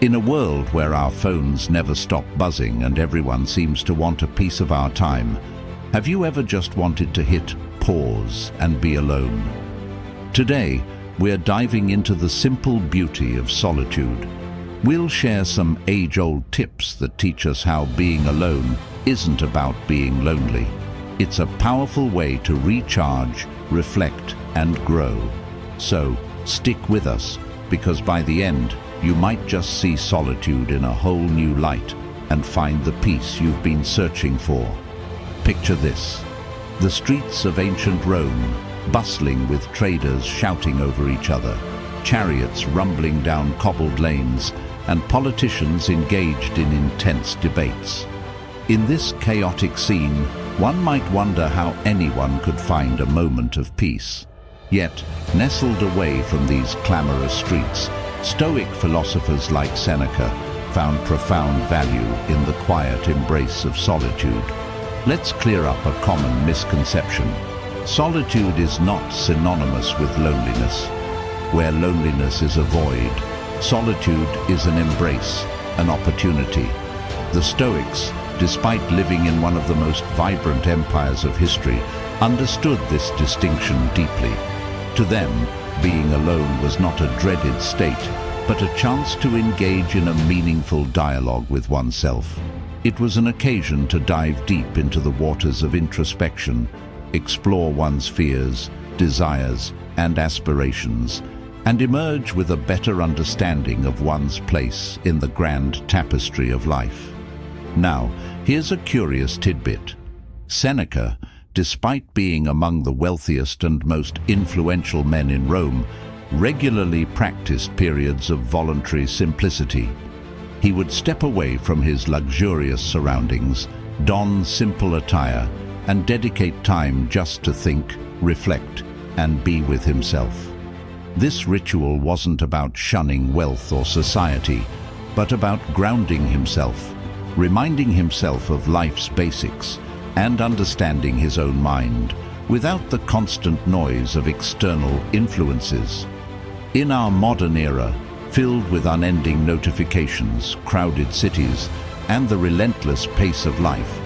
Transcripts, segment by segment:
In a world where our phones never stop buzzing and everyone seems to want a piece of our time, have you ever just wanted to hit pause and be alone? Today, we're diving into the simple beauty of solitude. We'll share some age-old tips that teach us how being alone isn't about being lonely. It's a powerful way to recharge, reflect, and grow. So, stick with us, because by the end, you might just see solitude in a whole new light and find the peace you've been searching for. Picture this: the streets of ancient Rome, bustling with traders shouting over each other, chariots rumbling down cobbled lanes, and politicians engaged in intense debates. In this chaotic scene, one might wonder how anyone could find a moment of peace. Yet, nestled away from these clamorous streets, Stoic philosophers like Seneca found profound value in the quiet embrace of solitude. Let's clear up a common misconception. Solitude is not synonymous with loneliness. Where loneliness is a void, solitude is an embrace, an opportunity. The Stoics, despite living in one of the most vibrant empires of history, understood this distinction deeply. To them, being alone was not a dreaded state, but a chance to engage in a meaningful dialogue with oneself. It was an occasion to dive deep into the waters of introspection, explore one's fears, desires, and aspirations, and emerge with a better understanding of one's place in the grand tapestry of life. Now, here's a curious tidbit. Seneca, despite being among the wealthiest and most influential men in Rome, regularly practiced periods of voluntary simplicity. He would step away from his luxurious surroundings, don simple attire, and dedicate time just to think, reflect, and be with himself. This ritual wasn't about shunning wealth or society, but about grounding himself, reminding himself of life's basics, and understanding his own mind, without the constant noise of external influences. In our modern era, filled with unending notifications, crowded cities, and the relentless pace of life,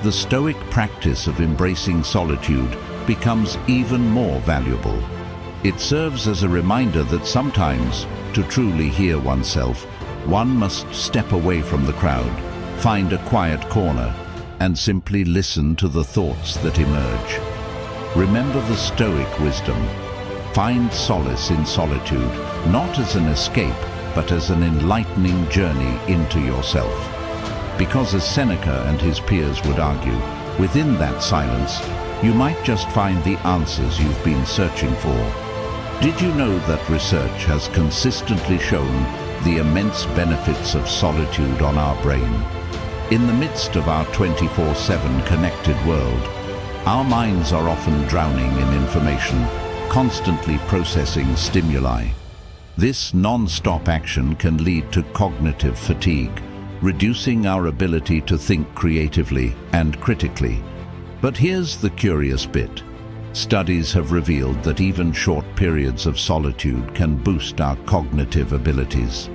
the Stoic practice of embracing solitude becomes even more valuable. It serves as a reminder that sometimes, to truly hear oneself, one must step away from the crowd, find a quiet corner, and simply listen to the thoughts that emerge. Remember the Stoic wisdom. Find solace in solitude, not as an escape, but as an enlightening journey into yourself. Because as Seneca and his peers would argue, within that silence, you might just find the answers you've been searching for. Did you know that research has consistently shown the immense benefits of solitude on our brain? In the midst of our 24/7 connected world, our minds are often drowning in information, constantly processing stimuli. This non-stop action can lead to cognitive fatigue, reducing our ability to think creatively and critically. But here's the curious bit. Studies have revealed that even short periods of solitude can boost our cognitive abilities.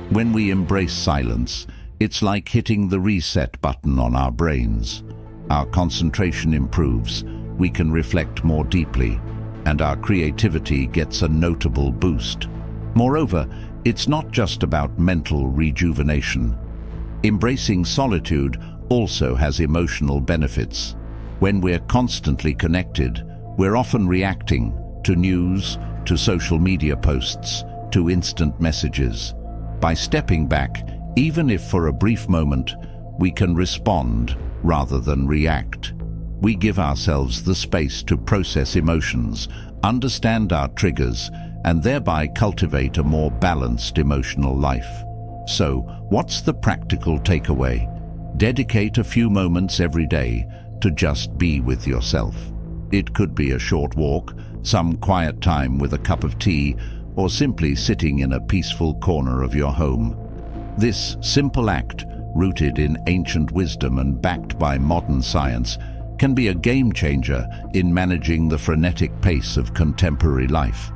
When we embrace silence, it's like hitting the reset button on our brains. Our concentration improves, we can reflect more deeply, and our creativity gets a notable boost. Moreover, it's not just about mental rejuvenation. Embracing solitude also has emotional benefits. When we're constantly connected, we're often reacting to news, to social media posts, to instant messages. By stepping back, even if for a brief moment, we can respond rather than react. We give ourselves the space to process emotions, understand our triggers, and thereby cultivate a more balanced emotional life. So, what's the practical takeaway? Dedicate a few moments every day to just be with yourself. It could be a short walk, some quiet time with a cup of tea, or simply sitting in a peaceful corner of your home. This simple act, rooted in ancient wisdom and backed by modern science, can be a game changer in managing the frenetic pace of contemporary life.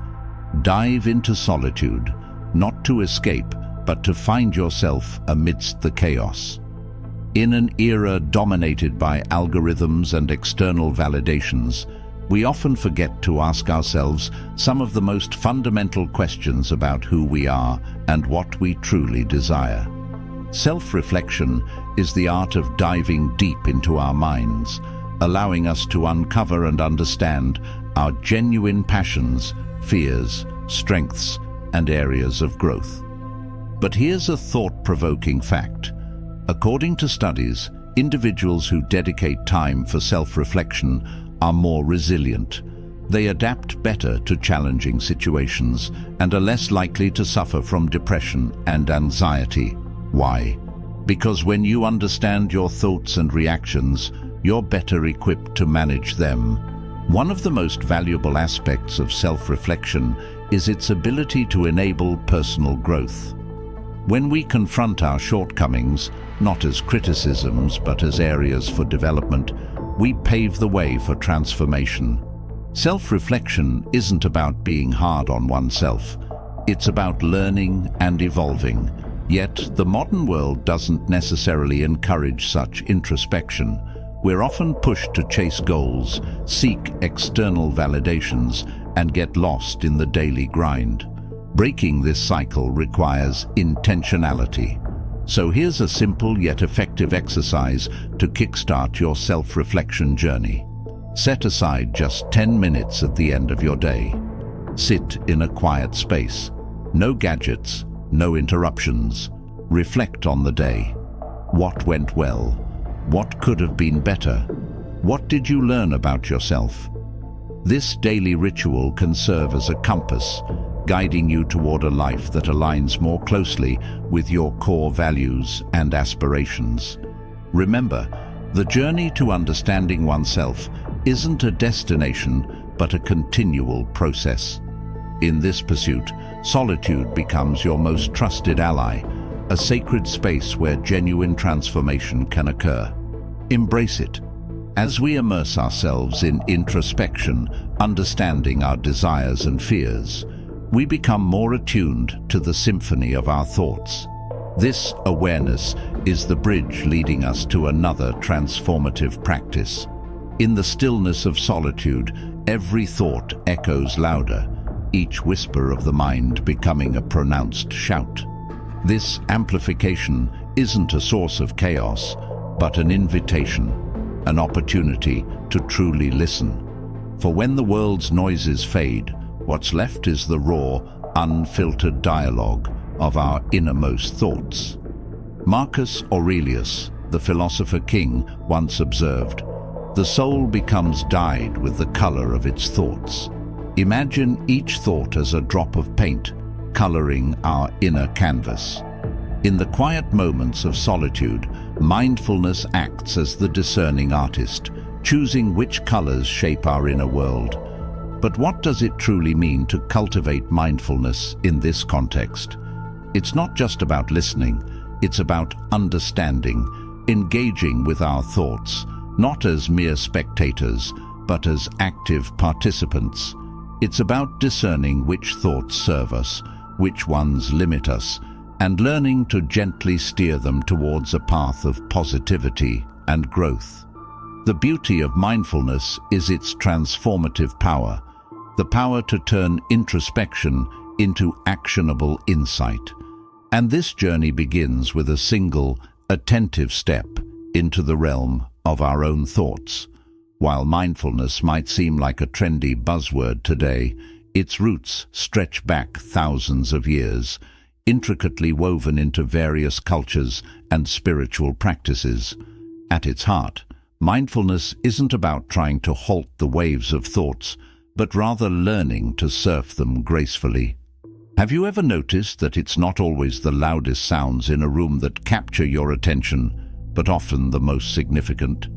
Dive into solitude, not to escape, but to find yourself amidst the chaos. In an era dominated by algorithms and external validations, we often forget to ask ourselves some of the most fundamental questions about who we are and what we truly desire. Self-reflection is the art of diving deep into our minds, allowing us to uncover and understand our genuine passions, fears, strengths, and areas of growth. But here's a thought-provoking fact. According to studies, individuals who dedicate time for self-reflection are more resilient. They adapt better to challenging situations and are less likely to suffer from depression and anxiety. Why? Because when you understand your thoughts and reactions, you're better equipped to manage them. One of the most valuable aspects of self-reflection is its ability to enable personal growth. When we confront our shortcomings, not as criticisms but as areas for development, we pave the way for transformation. Self-reflection isn't about being hard on oneself. It's about learning and evolving. Yet, the modern world doesn't necessarily encourage such introspection. We're often pushed to chase goals, seek external validations, and get lost in the daily grind. Breaking this cycle requires intentionality. So here's a simple yet effective exercise to kickstart your self-reflection journey. Set aside just 10 minutes at the end of your day. Sit in a quiet space. No gadgets, no interruptions. Reflect on the day. What went well? What could have been better? What did you learn about yourself? This daily ritual can serve as a compass, guiding you toward a life that aligns more closely with your core values and aspirations. Remember, the journey to understanding oneself isn't a destination, but a continual process. In this pursuit, solitude becomes your most trusted ally, a sacred space where genuine transformation can occur. Embrace it. As we immerse ourselves in introspection, understanding our desires and fears, we become more attuned to the symphony of our thoughts. This awareness is the bridge leading us to another transformative practice. In the stillness of solitude, every thought echoes louder, each whisper of the mind becoming a pronounced shout. This amplification isn't a source of chaos, but an invitation, an opportunity to truly listen. For when the world's noises fade, what's left is the raw, unfiltered dialogue of our innermost thoughts. Marcus Aurelius, the philosopher king, once observed, "The soul becomes dyed with the color of its thoughts." Imagine each thought as a drop of paint, coloring our inner canvas. In the quiet moments of solitude, mindfulness acts as the discerning artist, choosing which colors shape our inner world. But what does it truly mean to cultivate mindfulness in this context? It's not just about listening, it's about understanding, engaging with our thoughts, not as mere spectators, but as active participants. It's about discerning which thoughts serve us, which ones limit us, and learning to gently steer them towards a path of positivity and growth. The beauty of mindfulness is its transformative power, the power to turn introspection into actionable insight. And this journey begins with a single, attentive step into the realm of our own thoughts. While mindfulness might seem like a trendy buzzword today, its roots stretch back thousands of years, intricately woven into various cultures and spiritual practices. At its heart, mindfulness isn't about trying to halt the waves of thoughts, but rather learning to surf them gracefully. Have you ever noticed that it's not always the loudest sounds in a room that capture your attention, but often the most significant?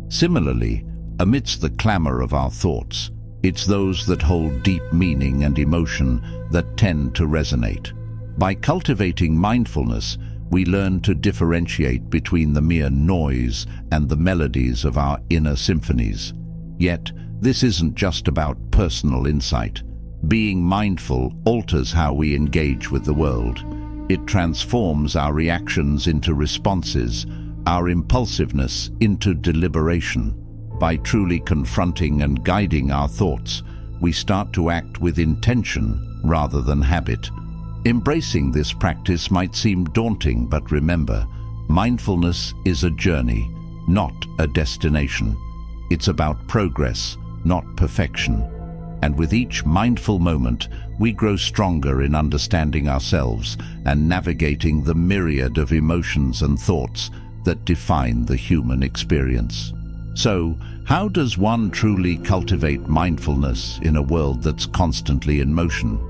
Similarly, amidst the clamor of our thoughts, it's those that hold deep meaning and emotion that tend to resonate. By cultivating mindfulness, we learn to differentiate between the mere noise and the melodies of our inner symphonies. Yet, this isn't just about personal insight. Being mindful alters how we engage with the world. It transforms our reactions into responses, our impulsiveness into deliberation. By truly confronting and guiding our thoughts, we start to act with intention rather than habit. Embracing this practice might seem daunting, but remember, mindfulness is a journey, not a destination. It's about progress, not perfection. And with each mindful moment, we grow stronger in understanding ourselves and navigating the myriad of emotions and thoughts that define the human experience. So, how does one truly cultivate mindfulness in a world that's constantly in motion?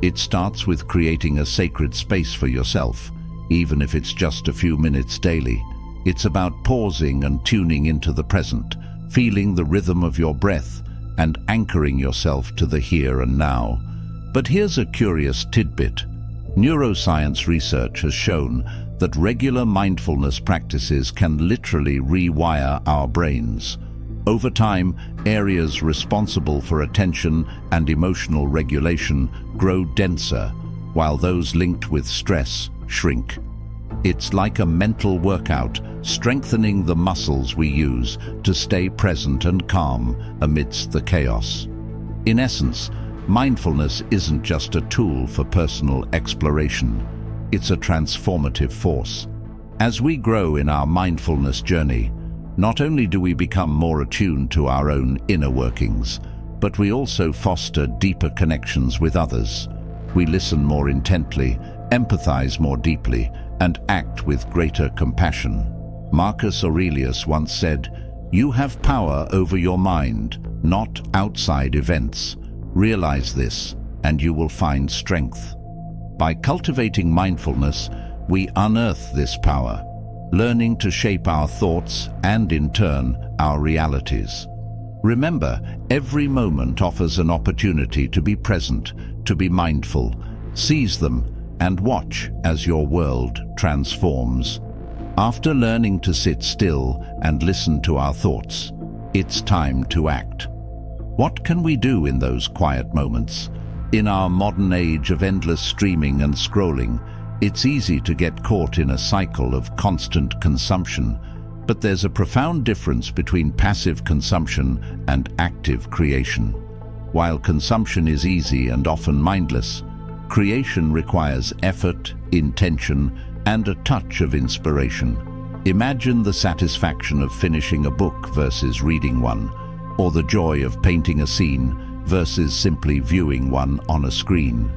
It starts with creating a sacred space for yourself, even if it's just a few minutes daily. It's about pausing and tuning into the present, feeling the rhythm of your breath, and anchoring yourself to the here and now. But here's a curious tidbit. Neuroscience research has shown that regular mindfulness practices can literally rewire our brains. Over time, areas responsible for attention and emotional regulation grow denser, while those linked with stress shrink. It's like a mental workout, strengthening the muscles we use to stay present and calm amidst the chaos. In essence, mindfulness isn't just a tool for personal exploration. It's a transformative force. As we grow in our mindfulness journey, not only do we become more attuned to our own inner workings, but we also foster deeper connections with others. We listen more intently, empathize more deeply, and act with greater compassion. Marcus Aurelius once said, "You have power over your mind, not outside events. Realize this, and you will find strength." By cultivating mindfulness, we unearth this power, learning to shape our thoughts and, in turn, our realities. Remember, every moment offers an opportunity to be present, to be mindful. Seize them and watch as your world transforms. After learning to sit still and listen to our thoughts, it's time to act. What can we do in those quiet moments? In our modern age of endless streaming and scrolling, it's easy to get caught in a cycle of constant consumption, but there's a profound difference between passive consumption and active creation. While consumption is easy and often mindless, creation requires effort, intention, and a touch of inspiration. Imagine the satisfaction of finishing a book versus reading one, or the joy of painting a scene versus simply viewing one on a screen.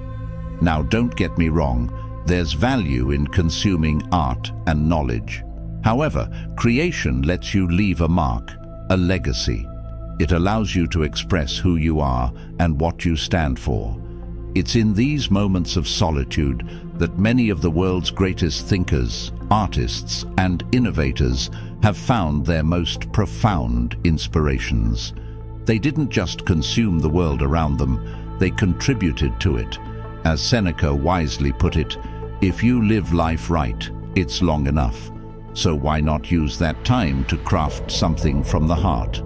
Now, don't get me wrong, there's value in consuming art and knowledge. However, creation lets you leave a mark, a legacy. It allows you to express who you are and what you stand for. It's in these moments of solitude that many of the world's greatest thinkers, artists, and innovators have found their most profound inspirations. They didn't just consume the world around them, they contributed to it. As Seneca wisely put it, "If you live life right, it's long enough." So why not use that time to craft something from the heart?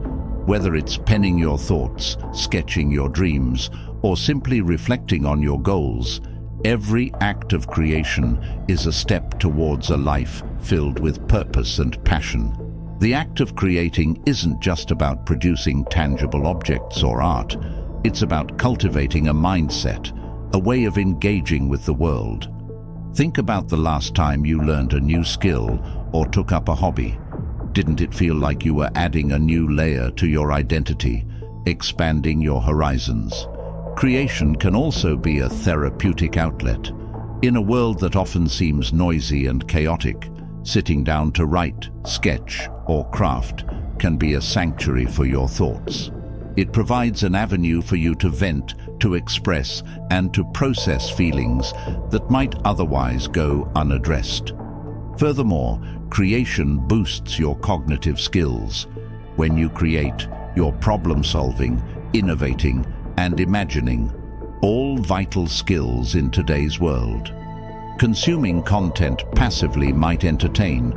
Whether it's penning your thoughts, sketching your dreams, or simply reflecting on your goals, every act of creation is a step towards a life filled with purpose and passion. The act of creating isn't just about producing tangible objects or art. It's about cultivating a mindset, a way of engaging with the world. Think about the last time you learned a new skill or took up a hobby. Didn't it feel like you were adding a new layer to your identity, expanding your horizons? Creation can also be a therapeutic outlet. In a world that often seems noisy and chaotic, sitting down to write, sketch, or craft can be a sanctuary for your thoughts. It provides an avenue for you to vent, to express, and to process feelings that might otherwise go unaddressed. Furthermore, creation boosts your cognitive skills. When you create, you're problem-solving, innovating, and imagining, all vital skills in today's world. Consuming content passively might entertain,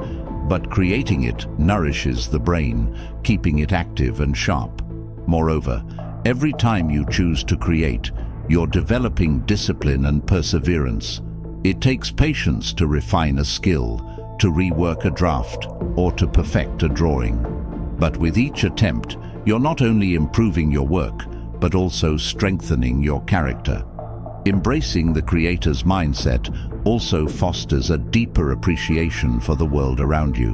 but creating it nourishes the brain, keeping it active and sharp. Moreover, every time you choose to create, you're developing discipline and perseverance. It takes patience to refine a skill, to rework a draft, or to perfect a drawing. But with each attempt, you're not only improving your work, but also strengthening your character. Embracing the creator's mindset also fosters a deeper appreciation for the world around you.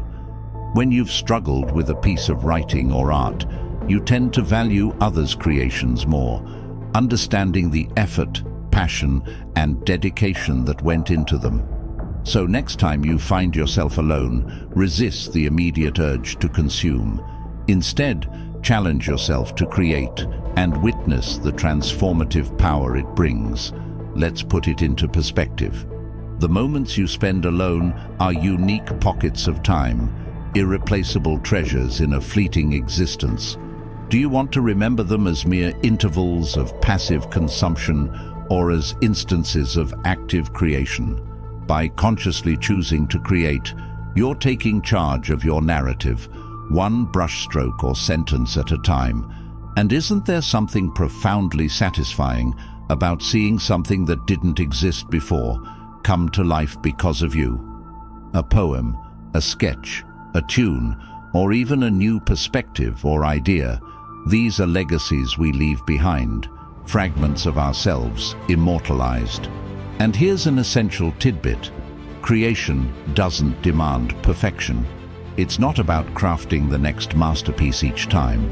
When you've struggled with a piece of writing or art, you tend to value others' creations more, understanding the effort, passion, and dedication that went into them. So next time you find yourself alone, resist the immediate urge to consume. Instead, challenge yourself to create and witness the transformative power it brings. Let's put it into perspective. The moments you spend alone are unique pockets of time, irreplaceable treasures in a fleeting existence. Do you want to remember them as mere intervals of passive consumption or as instances of active creation? By consciously choosing to create, you're taking charge of your narrative, one brushstroke or sentence at a time. And isn't there something profoundly satisfying about seeing something that didn't exist before come to life because of you? A poem, a sketch, a tune, or even a new perspective or idea. These are legacies we leave behind, fragments of ourselves immortalized. And here's an essential tidbit. Creation doesn't demand perfection. It's not about crafting the next masterpiece each time.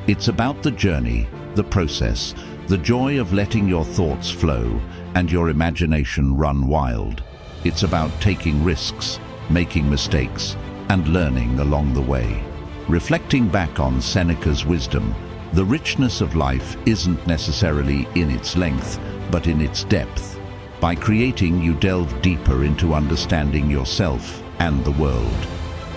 It's about the journey, the process, the joy of letting your thoughts flow and your imagination run wild. It's about taking risks, making mistakes, and learning along the way. Reflecting back on Seneca's wisdom, the richness of life isn't necessarily in its length, but in its depth. By creating, you delve deeper into understanding yourself and the world.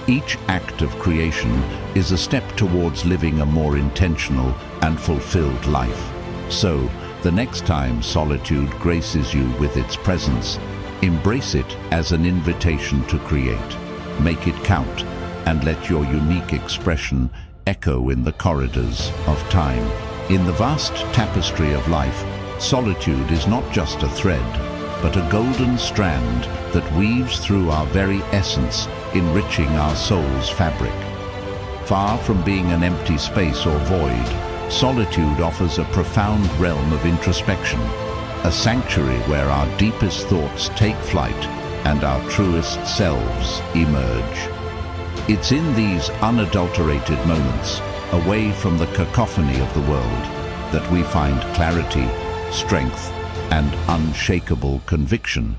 Each act of creation is a step towards living a more intentional and fulfilled life. So, the next time solitude graces you with its presence, embrace it as an invitation to create. Make it count, and let your unique expression echo in the corridors of time. In the vast tapestry of life, solitude is not just a thread, but a golden strand that weaves through our very essence, enriching our soul's fabric. Far from being an empty space or void, solitude offers a profound realm of introspection, a sanctuary where our deepest thoughts take flight and our truest selves emerge. It's in these unadulterated moments, away from the cacophony of the world, that we find clarity, strength, and unshakable conviction.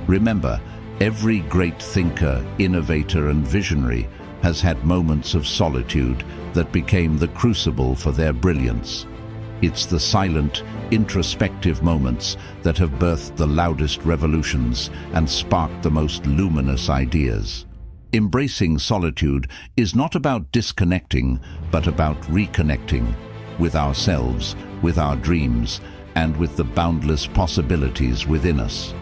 Remember, every great thinker, innovator, and visionary has had moments of solitude that became the crucible for their brilliance. It's the silent, introspective moments that have birthed the loudest revolutions and sparked the most luminous ideas. Embracing solitude is not about disconnecting, but about reconnecting with ourselves, with our dreams, and with the boundless possibilities within us.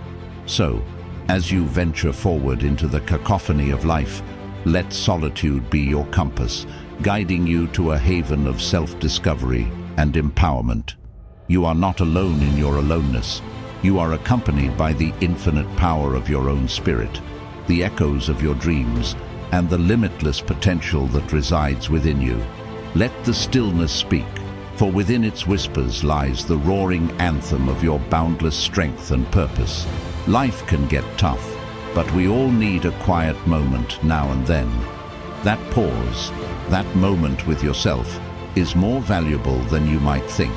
So, as you venture forward into the cacophony of life, let solitude be your compass, guiding you to a haven of self-discovery and empowerment. You are not alone in your aloneness. You are accompanied by the infinite power of your own spirit, the echoes of your dreams, and the limitless potential that resides within you. Let the stillness speak, for within its whispers lies the roaring anthem of your boundless strength and purpose. Life can get tough, but we all need a quiet moment now and then. That pause, that moment with yourself, is more valuable than you might think.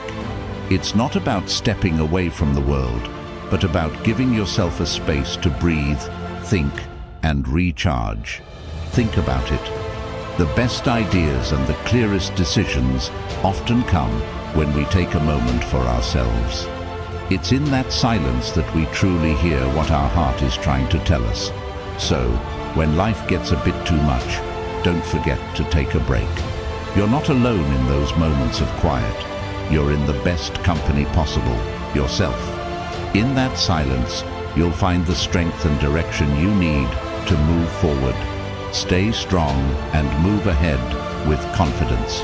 It's not about stepping away from the world, but about giving yourself a space to breathe, think, and recharge. Think about it. The best ideas and the clearest decisions often come when we take a moment for ourselves. It's in that silence that we truly hear what our heart is trying to tell us. So, when life gets a bit too much, don't forget to take a break. You're not alone in those moments of quiet. You're in the best company possible, yourself. In that silence, you'll find the strength and direction you need to move forward. Stay strong and move ahead with confidence.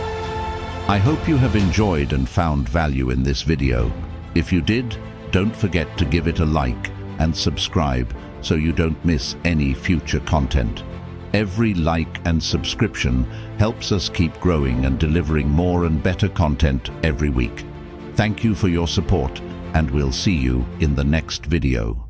I hope you have enjoyed and found value in this video. If you did, don't forget to give it a like, and subscribe so you don't miss any future content. Every like and subscription helps us keep growing and delivering more and better content every week. Thank you for your support, and we'll see you in the next video.